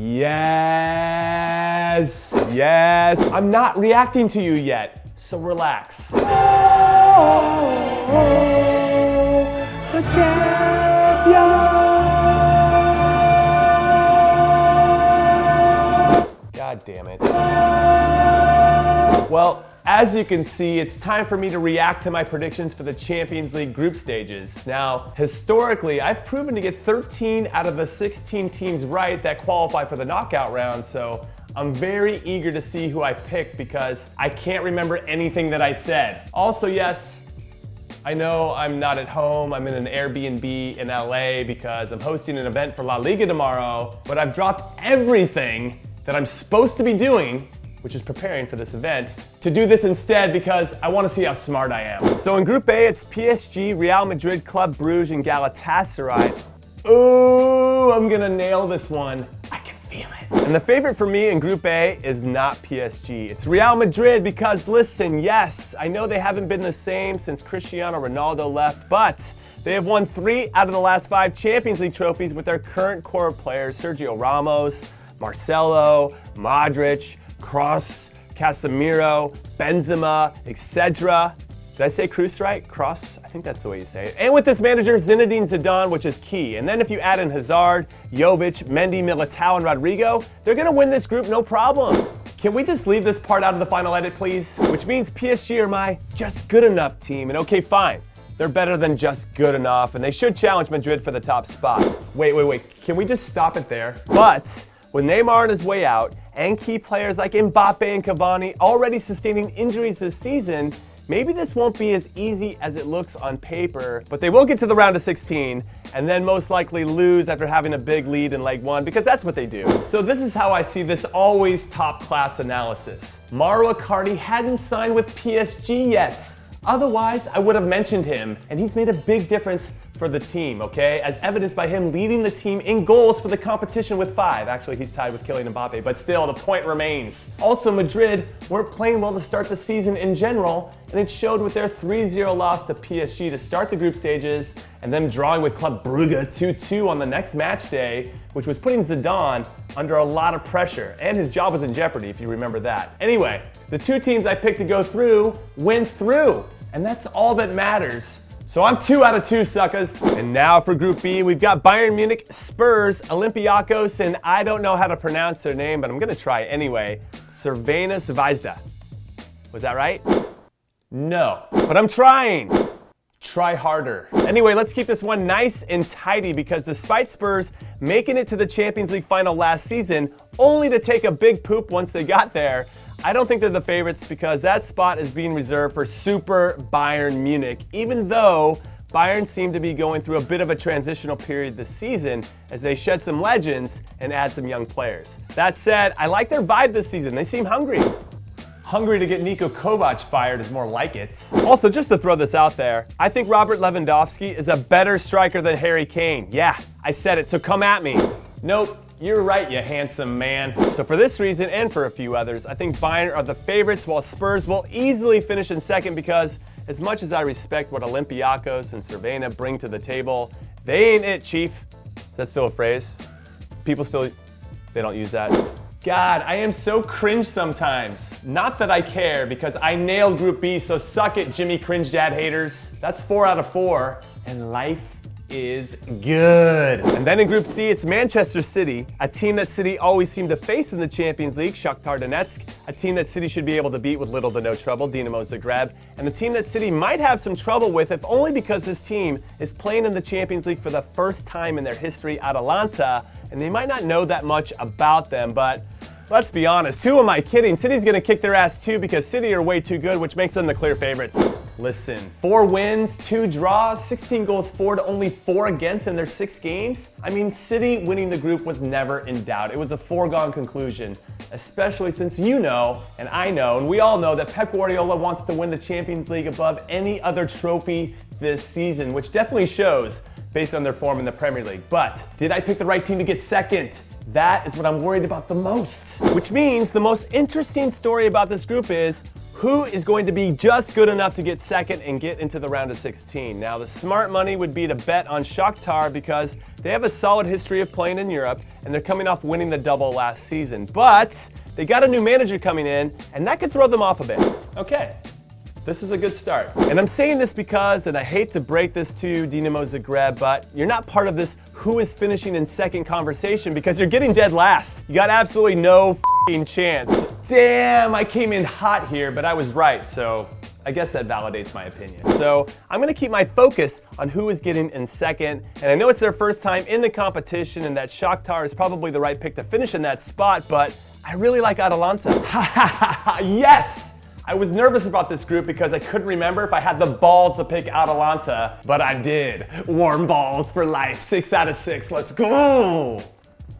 Yes, yes. I'm not reacting to you yet, so relax. The champion! God damn it. Well, as you can see, it's time for me to react to my predictions for the Champions League group stages. Now, historically, I've proven to get 13 out of the 16 teams right that qualify for the knockout round, so I'm very eager to see who I picked because I can't remember anything that I said. Also, yes, I know I'm not at home. I'm in an Airbnb in LA because I'm hosting an event for La Liga tomorrow, but I've dropped everything that I'm supposed to be doing, which is preparing for this event, to do this instead because I want to see how smart I am. So in Group A, it's PSG, Real Madrid, Club Brugge, and Galatasaray. Ooh, I'm gonna nail this one. I can feel it. And the favorite for me in Group A is not PSG. It's Real Madrid because, listen, yes, I know they haven't been the same since Cristiano Ronaldo left, but they have won 3 out of the last 5 Champions League trophies with their current core of players, Sergio Ramos, Marcelo, Modric, Kroos, Casemiro, Benzema, etc. Did I say Kroos right? Kroos? I think that's the way you say it. And with this manager, Zinedine Zidane, which is key. And then if you add in Hazard, Jovic, Mendy, Militao, and Rodrigo, they're gonna win this group no problem. Can we just leave this part out of the final edit, please? Which means PSG are my just good enough team. And okay, fine. They're better than just good enough, and they should challenge Madrid for the top spot. Wait. Can we just stop it there? But with Neymar on his way out, and key players like Mbappe and Cavani already sustaining injuries this season, maybe this won't be as easy as it looks on paper, but they will get to the round of 16 and then most likely lose after having a big lead in leg 1 because that's what they do. So this is how I see this always top class analysis. Mauro Icardi hadn't signed with PSG yet. Otherwise, I would have mentioned him, and he's made a big difference for the team, okay? As evidenced by him leading the team in goals for the competition with 5. Actually, he's tied with Kylian Mbappe, but still, the point remains. Also, Madrid weren't playing well to start the season in general, and it showed with their 3-0 loss to PSG to start the group stages, and then drawing with Club Brugge 2-2 on the next match day, which was putting Zidane under a lot of pressure, and his job was in jeopardy, if you remember that. Anyway, the 2 teams I picked to go through went through, and that's all that matters. So I'm 2 out of 2, suckers. And now for Group B, we've got Bayern Munich, Spurs, Olympiacos, and I don't know how to pronounce their name, but I'm gonna try anyway. Crvena Zvezda. Was that right? No, but I'm trying. Try harder. Anyway, let's keep this one nice and tidy because despite Spurs making it to the Champions League final last season, only to take a big poop once they got there, I don't think they're the favorites because that spot is being reserved for Super Bayern Munich, even though Bayern seemed to be going through a bit of a transitional period this season as they shed some legends and add some young players. That said, I like their vibe this season. They seem hungry. Hungry to get Niko Kovac fired is more like it. Also, just to throw this out there, I think Robert Lewandowski is a better striker than Harry Kane. Yeah, I said it, so come at me. Nope. You're right, you handsome man. So for this reason and for a few others, I think Bayern are the favorites while Spurs will easily finish in second because as much as I respect what Olympiacos and Crvena bring to the table, they ain't it, chief. That's still a phrase. People still, they don't use that. God, I am so cringe sometimes. Not that I care because I nailed Group B, so suck it, Jimmy Cringe Dad haters. That's 4 out of 4, and life is good. And then in Group C, it's Manchester City, a team that City always seemed to face in the Champions League, Shakhtar Donetsk, a team that City should be able to beat with little to no trouble, Dinamo Zagreb, and a team that City might have some trouble with if only because this team is playing in the Champions League for the first time in their history, Atalanta, and they might not know that much about them, but let's be honest, who am I kidding? City's gonna kick their ass too because City are way too good, which makes them the clear favorites. Listen, 4 wins, 2 draws, 16 goals for to only 4 against in their 6 games. I mean, City winning the group was never in doubt. It was a foregone conclusion, especially since you know, and I know, and we all know that Pep Guardiola wants to win the Champions League above any other trophy this season, which definitely shows based on their form in the Premier League. But did I pick the right team to get second? That is what I'm worried about the most. Which means the most interesting story about this group is who is going to be just good enough to get second and get into the round of 16. Now, the smart money would be to bet on Shakhtar because They have a solid history of playing in Europe, and they're coming off winning the double last season. But they got a new manager coming in, and that could throw them off a bit. Okay, this is a good start. And I'm saying this because, and I hate to break this to you, Dinamo Zagreb, but you're not part of this who is finishing in second conversation because you're getting dead last. You got absolutely no f***ing chance. Damn, I came in hot here, but I was right, so I guess that validates my opinion. So I'm gonna keep my focus on who is getting in second, and I know it's their first time in the competition and that Shakhtar is probably the right pick to finish in that spot, but I really like Atalanta. Yes! I was nervous about this group because I couldn't remember if I had the balls to pick Atalanta, but I did. Warm balls for life, 6 out of 6, let's go!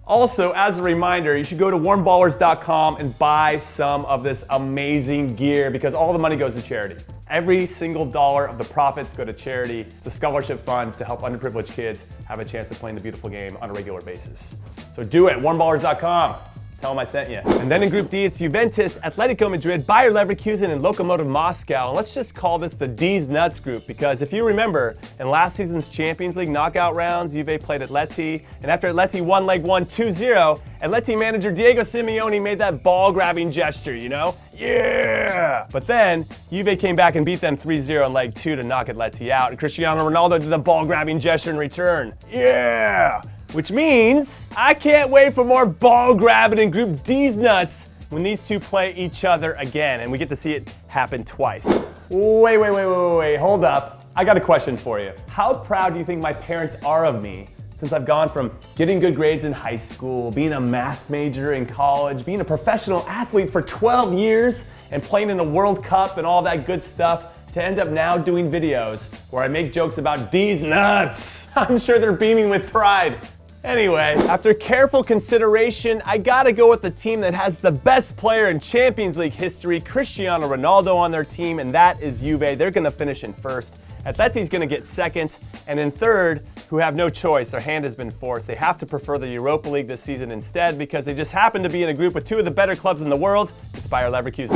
Also, as a reminder, you should go to warmballers.com and buy some of this amazing gear because all the money goes to charity. Every single dollar of the profits go to charity. It's a scholarship fund to help underprivileged kids have a chance of playing the beautiful game on a regular basis. So do it, warmballers.com. Tell them I sent you. And then in Group D, it's Juventus, Atletico Madrid, Bayer Leverkusen, and Lokomotiv Moscow. And let's just call this the D's Nuts group because if you remember, in last season's Champions League knockout rounds, Juve played Atleti, and after Atleti won leg 1 2-0, Atleti manager Diego Simeone made that ball-grabbing gesture, you know? Yeah! But then, Juve came back and beat them 3-0 in leg 2 to knock Atleti out, and Cristiano Ronaldo did the ball-grabbing gesture in return. Yeah! Which means I can't wait for more ball grabbing in Group D's nuts when these two play each other again, and we get to see it happen twice. Wait, hold up. I got a question for you. How proud do you think my parents are of me since I've gone from getting good grades in high school, being a math major in college, being a professional athlete for 12 years, and playing in a World Cup and all that good stuff, to end up now doing videos where I make jokes about D's nuts? I'm sure they're beaming with pride. Anyway, after careful consideration, I gotta go with the team that has the best player in Champions League history, Cristiano Ronaldo, on their team, and that is Juve. They're gonna finish in first. Atleti's gonna get second, and in third, who have no choice, their hand has been forced. They have to prefer the Europa League this season instead because they just happen to be in a group with two of the better clubs in the world. It's Bayer Leverkusen.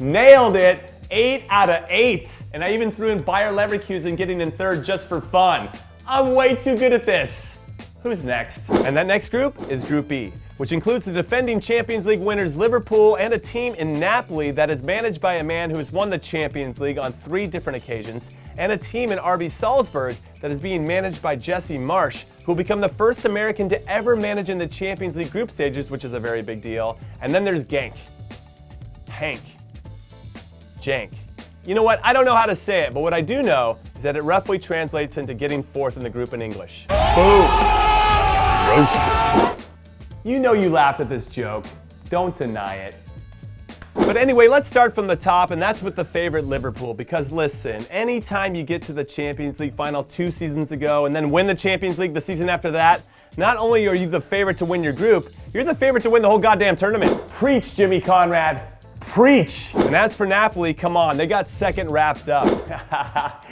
Nailed it! 8 out of 8. And I even threw in Bayer Leverkusen getting in third just for fun. I'm way too good at this. Who's next? And that next group is Group E, which includes the defending Champions League winners Liverpool and a team in Napoli that is managed by a man who has won the Champions League on 3 different occasions, and a team in RB Salzburg that is being managed by Jesse Marsch, who will become the first American to ever manage in the Champions League group stages, which is a very big deal. And then there's Genk. Hank. Jank. You know what? I don't know how to say it, but what I do know is that it roughly translates into getting fourth in the group in English. Boom! Roasted. You know you laughed at this joke. Don't deny it. But anyway, let's start from the top, and that's with the favorite Liverpool, because listen, anytime you get to the Champions League final 2 seasons ago and then win the Champions League the season after that, not only are you the favorite to win your group, you're the favorite to win the whole goddamn tournament. Preach, Jimmy Conrad. Preach! And as for Napoli, come on, they got second wrapped up.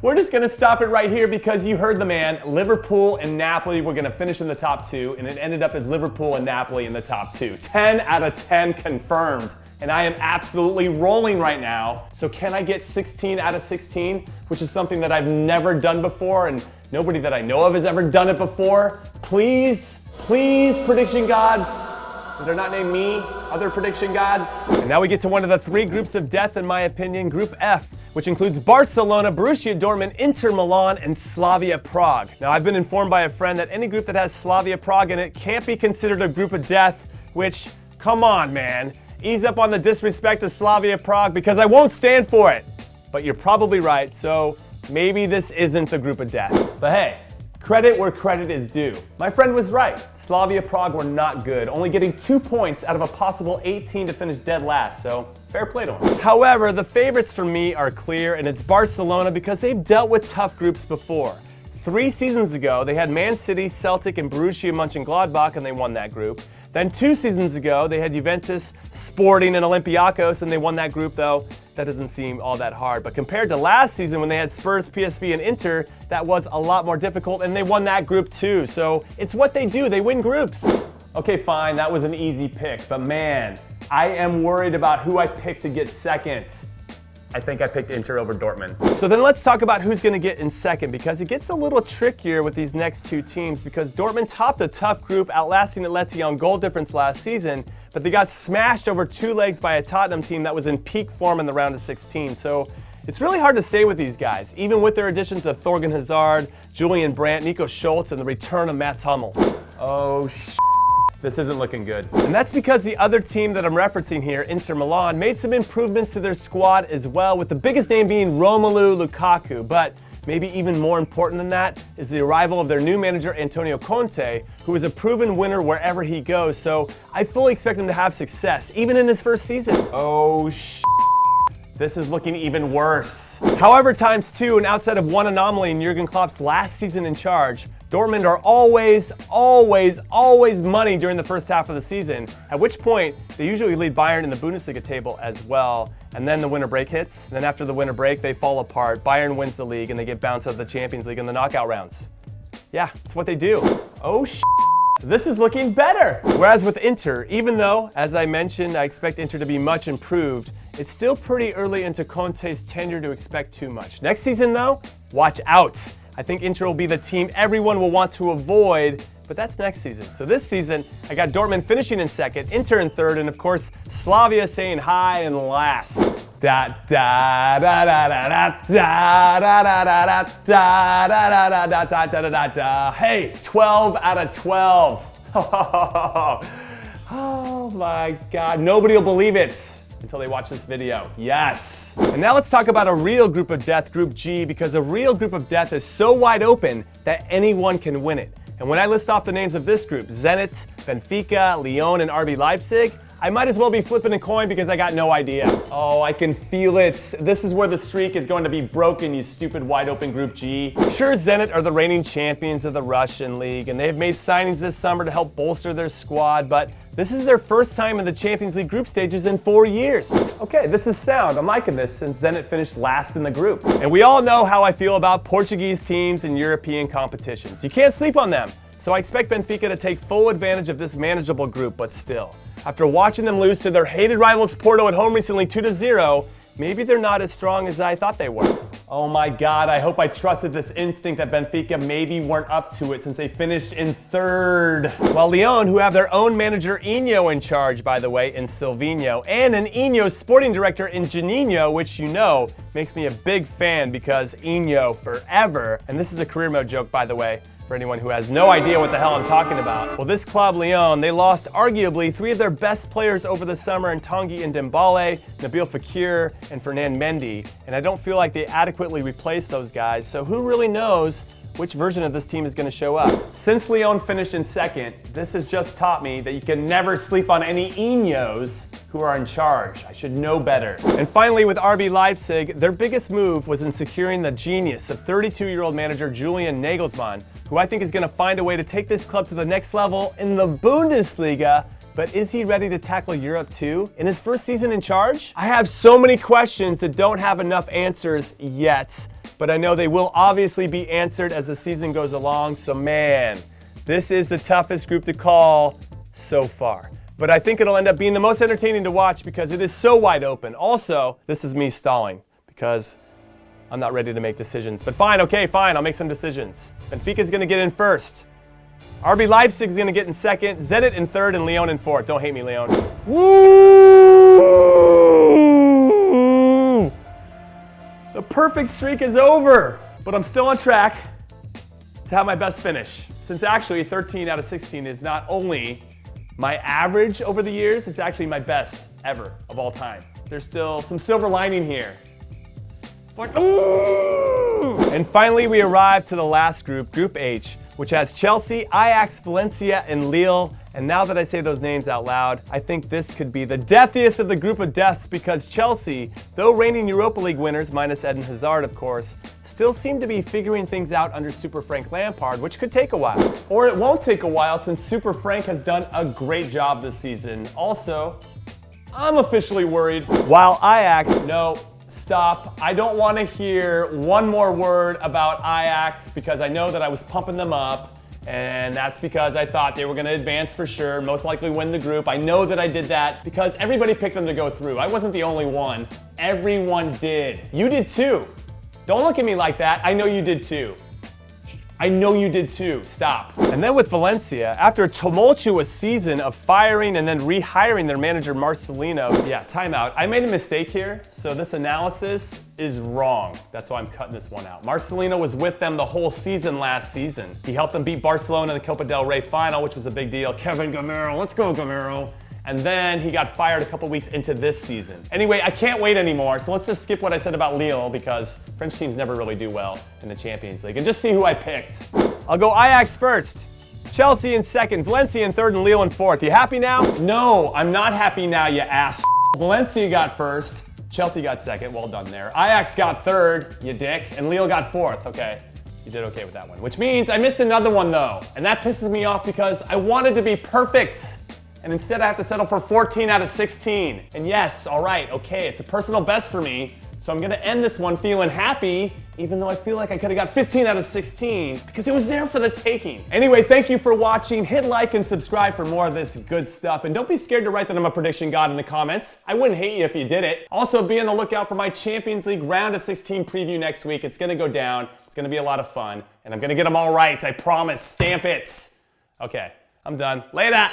We're just gonna stop it right here because you heard the man. Liverpool and Napoli were gonna finish in the top 2, and it ended up as Liverpool and Napoli in the top 2. 10 out of 10 confirmed. And I am absolutely rolling right now. So can I get 16 out of 16, which is something that I've never done before and nobody that I know of has ever done it before? Please, please, prediction gods. They're not named me, other prediction gods. And now we get to one of the 3 groups of death, in my opinion, Group F, which includes Barcelona, Borussia Dortmund, Inter Milan, and Slavia Prague. Now, I've been informed by a friend that any group that has Slavia Prague in it can't be considered a group of death, which, come on, man. Ease up on the disrespect to Slavia Prague because I won't stand for it. But you're probably right, so maybe this isn't the group of death. But hey, credit where credit is due. My friend was right. Slavia Prague were not good, only getting 2 points out of a possible 18 to finish dead last, so fair play to them. However, the favorites for me are clear, and it's Barcelona because they've dealt with tough groups before. 3 seasons ago, they had Man City, Celtic, and Borussia Mönchengladbach, and they won that group. Then 2 seasons ago, they had Juventus, Sporting, and Olympiacos, and they won that group, though that doesn't seem all that hard. But compared to last season when they had Spurs, PSV, and Inter, that was a lot more difficult, and they won that group too. So it's what they do, they win groups. Okay, fine, that was an easy pick, but man, I am worried about who I picked to get second. I think I picked Inter over Dortmund. So then let's talk about who's going to get in second, because it gets a little trickier with these next two teams, because Dortmund topped a tough group, outlasting Atleti on goal difference last season, but they got smashed over two legs by a Tottenham team that was in peak form in the round of 16. So it's really hard to say with these guys, even with their additions of Thorgan Hazard, Julian Brandt, Nico Schultz, and the return of Mats Hummels. Oh, this isn't looking good. And that's because the other team that I'm referencing here, Inter Milan, made some improvements to their squad as well, with the biggest name being Romelu Lukaku. But maybe even more important than that is the arrival of their new manager, Antonio Conte, who is a proven winner wherever he goes. So I fully expect him to have success, even in his first season. Oh, this is looking even worse. However, times two, and outside of one anomaly in Jurgen Klopp's last season in charge, Dortmund are always money during the first half of the season, at which point they usually lead Bayern in the Bundesliga table as well. And then the winter break hits, and then after the winter break, they fall apart. Bayern wins the league, and they get bounced out of the Champions League in the knockout rounds. Yeah, that's what they do. Oh, this is looking better. Whereas with Inter, even though, as I mentioned, I expect Inter to be much improved, it's still pretty early into Conte's tenure to expect too much. Next season, though, watch out. I think Inter will be the team everyone will want to avoid, but that's next season. So this season, I got Dortmund finishing in second, Inter in third, and of course, Slavia saying hi in last. Da da da da da da da da da da da da da da da da da da. Hey, 12 out of 12. Oh my God, nobody will believe it until they watch this video. Yes. And now let's talk about a real group of death, Group G, because a real group of death is so wide open that anyone can win it. And when I list off the names of this group, Zenit, Benfica, Lyon, and RB Leipzig, I might as well be flipping a coin because I got no idea. Oh, I can feel it. This is where the streak is going to be broken, you stupid wide open Group G. Sure, Zenit are the reigning champions of the Russian league, and they've made signings this summer to help bolster their squad, but this is their first time in the Champions League group stages in 4 years. Okay, this is sound. I'm liking this since Zenit finished last in the group. And we all know how I feel about Portuguese teams in European competitions. You can't sleep on them. So I expect Benfica to take full advantage of this manageable group, but still. After watching them lose to their hated rivals Porto at home recently 2-0, maybe they're not as strong as I thought they were. Oh my God, I hope I trusted this instinct that Benfica maybe weren't up to it since they finished in third. While Lyon, who have their own manager Inho in charge, by the way, in Silvinho, and an Inho sporting director in Juninho, which you know makes me a big fan because Inho forever. And this is a career mode joke, by the way, for anyone who has no idea what the hell I'm talking about. Well, this club, Lyon, they lost arguably 3 of their best players over the summer in Tanguy and Dembele, Nabil Fekir, and Fernand Mendy, and I don't feel like they adequately replaced those guys, so who really knows which version of this team is going to show up? Since Lyon finished in second, this has just taught me that you can never sleep on any Iños who are in charge. I should know better. And finally, with RB Leipzig, their biggest move was in securing the genius of 32-year-old manager Julian Nagelsmann, who I think is going to find a way to take this club to the next level in the Bundesliga. But is he ready to tackle Europe too? In his first season in charge? I have so many questions that don't have enough answers yet, but I know they will obviously be answered as the season goes along, so man, this is the toughest group to call so far. But I think it'll end up being the most entertaining to watch because it is so wide open. Also, this is me stalling because I'm not ready to make decisions. But fine, okay, fine, I'll make some decisions. Benfica's gonna get in first. RB Leipzig is going to get in second, Zenit in third, and Lyon in fourth. Don't hate me, Lyon. Woo! The perfect streak is over, but I'm still on track to have my best finish. Since actually 13 out of 16 is not only my average over the years, it's actually my best ever of all time. There's still some silver lining here. And finally, we arrived to the last group, Group H, which has Chelsea, Ajax, Valencia, and Lille. And now that I say those names out loud, I think this could be the deathiest of the group of deaths because Chelsea, though reigning Europa League winners, minus Eden Hazard of course, still seem to be figuring things out under Super Frank Lampard, which could take a while. Or it won't take a while since Super Frank has done a great job this season. Also, I'm officially worried. While Ajax, no, stop. I don't want to hear one more word about Ajax because I know that I was pumping them up And that's because I thought they were going to advance for sure, most likely win the group. I know that I did that because everybody picked them to go through. I wasn't the only one. Everyone did. You did too. Don't look at me like that. I know you did too. I know you did too. Stop. And then with Valencia, after a tumultuous season of firing and then rehiring their manager Marcelino, yeah, timeout. I made a mistake here, so this analysis is wrong. That's why I'm cutting this one out. Marcelino was with them the whole season last season. He helped them beat Barcelona in the Copa del Rey final, which was a big deal. Kevin Gamero, let's go Gamero. And then he got fired a couple weeks into this season. Anyway, I can't wait anymore, so let's just skip what I said about Lille because French teams never really do well in the Champions League. And just see who I picked. I'll go Ajax first, Chelsea in second, Valencia in third, and Lille in fourth. You happy now? No, I'm not happy now, you ass. Valencia got first, Chelsea got second, well done there. Ajax got third, you dick, and Lille got fourth, okay. You did okay with that one. Which means I missed another one though, and that pisses me off because I wanted to be perfect. And instead I have to settle for 14 out of 16. And yes, all right, okay, it's a personal best for me, so I'm gonna end this one feeling happy, even though I feel like I could've got 15 out of 16, because it was there for the taking. Anyway, thank you for watching. Hit like and subscribe for more of this good stuff. And don't be scared to write that I'm a prediction god in the comments. I wouldn't hate you if you did it. Also, be on the lookout for my Champions League round of 16 preview next week. It's gonna go down, it's gonna be a lot of fun, and I'm gonna get them all right, I promise, stamp it. Okay, I'm done. Later.